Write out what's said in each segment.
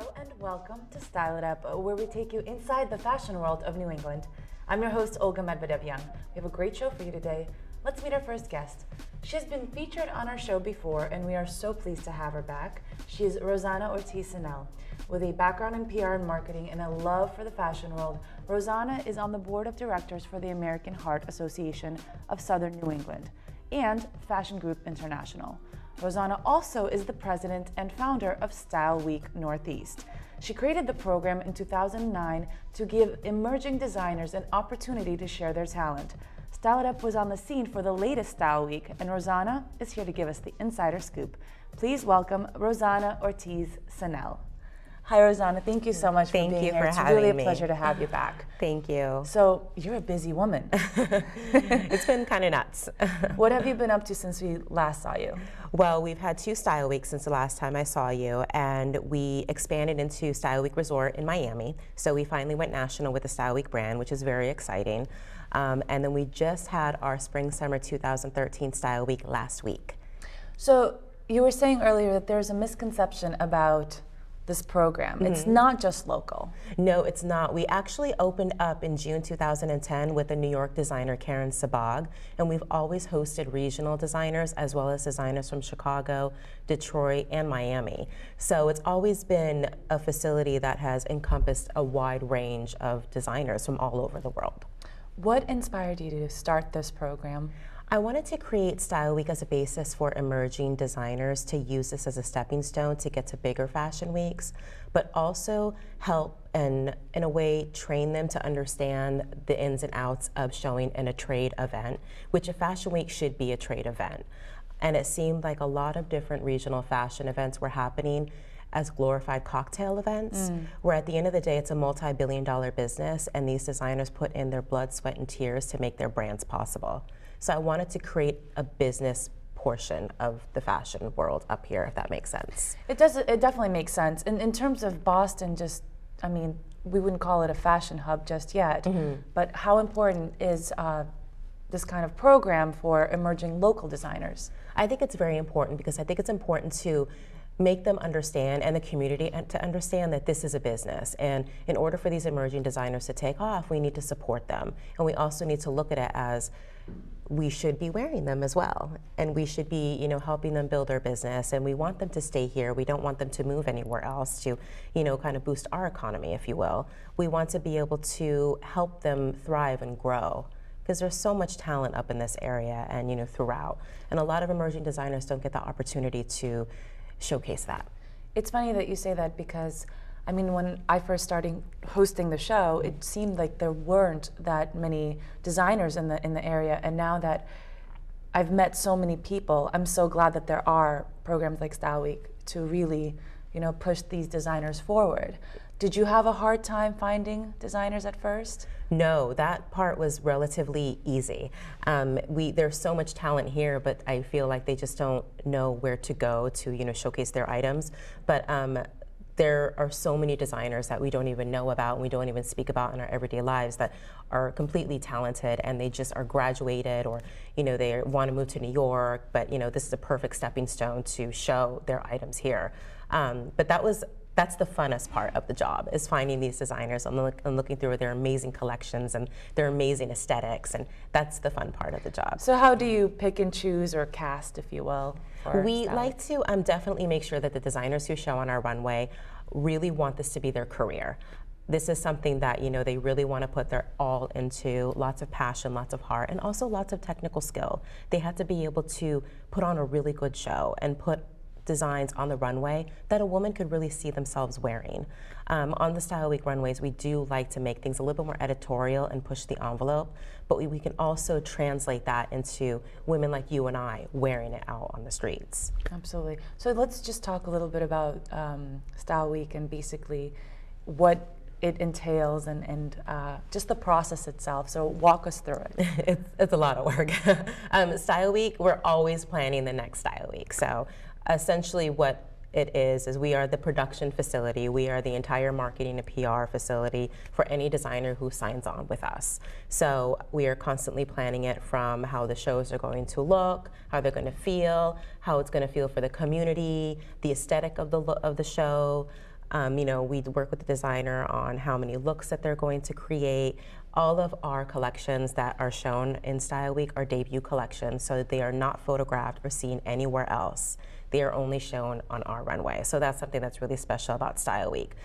Hello and welcome to Style It Up, where we take you inside the fashion world of New England. I'm your host, Olga Medvedev-Young. We have a great show for you today. Let's meet our first guest. She has been featured on our show before, and we are so pleased to have her back. She is Rosanna Ortiz-Sinel. With a background in PR and marketing and a love for the fashion world, Rosanna is on the board of directors for the American Heart Association of Southern New England and Fashion Group International. Rosanna also is the president and founder of StyleWeek Northeast. She created the program in 2009 to give emerging designers an opportunity to share their talent. Style It Up was on the scene for the latest Style Week, and Rosanna is here to give us the insider scoop. Please welcome Rosanna Ortiz-Sinel. Hi, Rosanna. Thank you so much for being here. Thank you for having me. It's really a pleasure to have you back. Thank you. So, you're a busy woman. It's been kind of nuts. What have you been up to since we last saw you? Well, we've had 2 Style Weeks since the last time I saw you, and we expanded into Style Week Resort in Miami. So we finally went national with the Style Week brand, which is very exciting. And then we just had our Spring-Summer 2013 Style Week last week. So you were saying earlier that there's a misconception about this program. Mm-hmm. It's not just local. No, it's not. We actually opened up in June 2010 with a New York designer, Karen Sabag, and we've always hosted regional designers as well as designers from Chicago, Detroit, and Miami. So it's always been a facility that has encompassed a wide range of designers from all over the world. What inspired you to start this program? I wanted to create Style Week as a basis for emerging designers to use this as a stepping stone to get to bigger fashion weeks, but also help and, in a way, train them to understand the ins and outs of showing in a trade event, which a fashion week should be a trade event. And it seemed like a lot of different regional fashion events were happening as glorified cocktail events, where at the end of the day, it's a multi-billion-dollar business, and these designers put in their blood, sweat, and tears to make their brands possible. So I wanted to create a business portion of the fashion world up here, if that makes sense. It does. It definitely makes sense. And in terms of Boston, I mean, we wouldn't call it a fashion hub just yet, but how important is this kind of program for emerging local designers? I think it's very important because I think it's important to make them understand, and the community to understand, that this is a business. And in order for these emerging designers to take off, we need to support them. And we also need to look at it as we should be wearing them as well. And we should be, helping them build their business. And we want them to stay here. We don't want them to move anywhere else to, kind of boost our economy, if you will. We want to be able to help them thrive and grow, because there's so much talent up in this area and, throughout. And a lot of emerging designers don't get the opportunity to showcase that. It's funny that you say that because, I mean, when I first started hosting the show, it seemed like there weren't that many designers in the area, and now that I've met so many people, I'm so glad that there are programs like Style Week to really, push these designers forward. Did you have a hard time finding designers at first? No, that part was relatively easy. There's so much talent here, but I feel like they just don't know where to go to, showcase their items. But there are so many designers that we don't even know about and we don't even speak about in our everyday lives that are completely talented, and they just are graduated, or they want to move to New York, but this is a perfect stepping stone to show their items here. But that's the funnest part of the job, is finding these designers and looking through their amazing collections and their amazing aesthetics, and that's the fun part of the job. So how do you pick and choose, or cast, if you will? We like to definitely make sure that the designers who show on our runway really want this to be their career. This is something that, they really want to put their all into, lots of passion, lots of heart, and also lots of technical skill. They have to be able to put on a really good show and put designs on the runway that a woman could really see themselves wearing. On the Style Week runways, we do like to make things a little bit more editorial and push the envelope, but we can also translate that into women like you and I wearing it out on the streets. Absolutely. So let's just talk a little bit about Style Week and basically what it entails and just the process itself. So walk us through it. It's a lot of work. Style Week, we're always planning the next Style Week. So essentially what it is we are the production facility. We are the entire marketing and PR facility for any designer who signs on with us. So we are constantly planning it, from how the shows are going to look, how they're going to feel, how it's going to feel for the community, the aesthetic of the show, You know, we work with the designer on how many looks that they're going to create. All of our collections that are shown in Style Week are debut collections, so they are not photographed or seen anywhere else. They are only shown on our runway. So that's something that's really special about Style Week.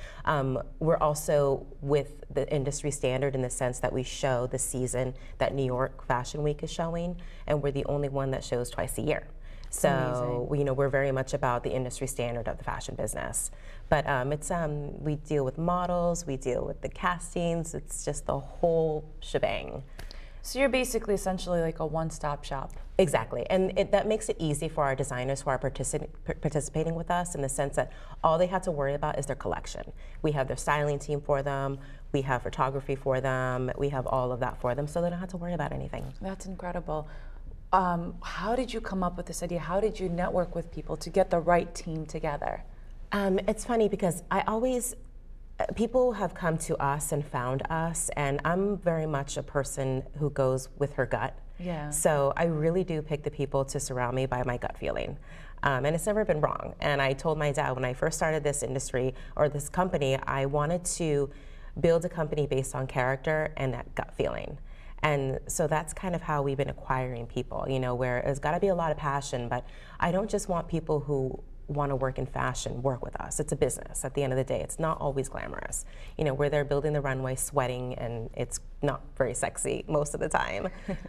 We're also with the industry standard in the sense that we show the season that New York Fashion Week is showing, and we're the only one that shows twice a year. So you know, we're very much about the industry standard of the fashion business. But we deal with models, we deal with the castings. It's just the whole shebang. So you're basically essentially like a one-stop shop. Exactly, and that makes it easy for our designers who are participating with us in the sense that all they have to worry about is their collection. We have their styling team for them, we have photography for them, we have all of that for them, so they don't have to worry about anything. That's incredible. How did you come up with this idea? How did you network with people to get the right team together? It's funny because people have come to us and found us, and I'm very much a person who goes with her gut. Yeah. So I really do pick the people to surround me by my gut feeling. And it's never been wrong. And I told my dad when I first started this industry, or this company, I wanted to build a company based on character and that gut feeling. And so that's kind of how we've been acquiring people, you know, where there's got to be a lot of passion, but I don't just want people who want to work in fashion work with us. It's a business at the end of the day. It's not always glamorous. You know, we're there building the runway, sweating, and it's not very sexy most of the time.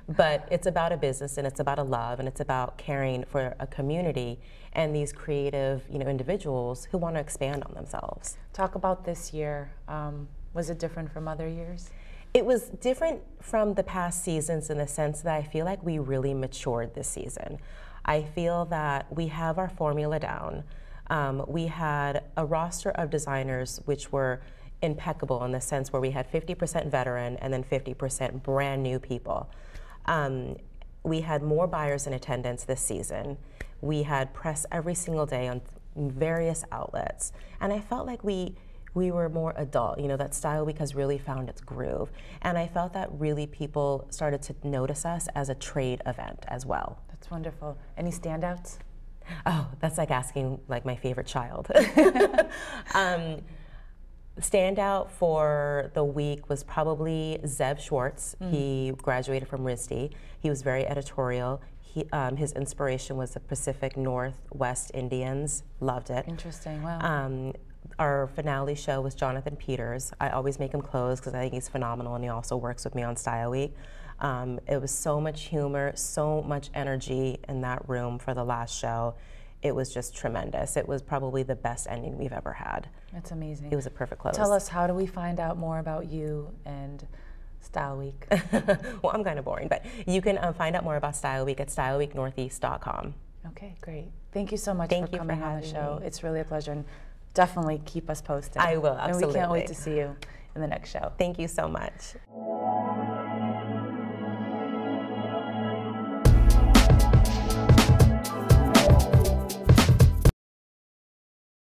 But it's about a business, and it's about a love, and it's about caring for a community and these creative, you know, individuals who want to expand on themselves. Talk about this year. Was it different from other years? It was different from the past seasons in the sense that I feel like we really matured this season. I feel that we have our formula down. We had a roster of designers which were impeccable in the sense where we had 50% veteran and then 50% brand new people. We had more buyers in attendance this season. We had press every single day on various outlets. And I felt like we were more adult, you know, that Style Week has really found its groove. And I felt that really people started to notice us as a trade event as well. That's wonderful. Any standouts? Oh, that's like asking like my favorite child. Standout for the week was probably Zeb Schwartz. He graduated from RISD. He was very editorial. His inspiration was the Pacific Northwest Indians. Loved it. Interesting, wow. Our finale show was Jonathan Peters. I always make him clothes because I think he's phenomenal, and he also works with me on Style Week. It was so much humor, so much energy in that room for the last show. It was just tremendous. It was probably the best ending we've ever had. That's amazing. It was a perfect close. Tell us, how do we find out more about you and Style Week? Well, I'm kind of boring, but you can find out more about Style Week at StyleWeekNortheast.com. Okay, great. Thank you so much for coming on the show. It's really a pleasure, and definitely keep us posted. I will, absolutely. And we can't wait to see you in the next show. Thank you so much.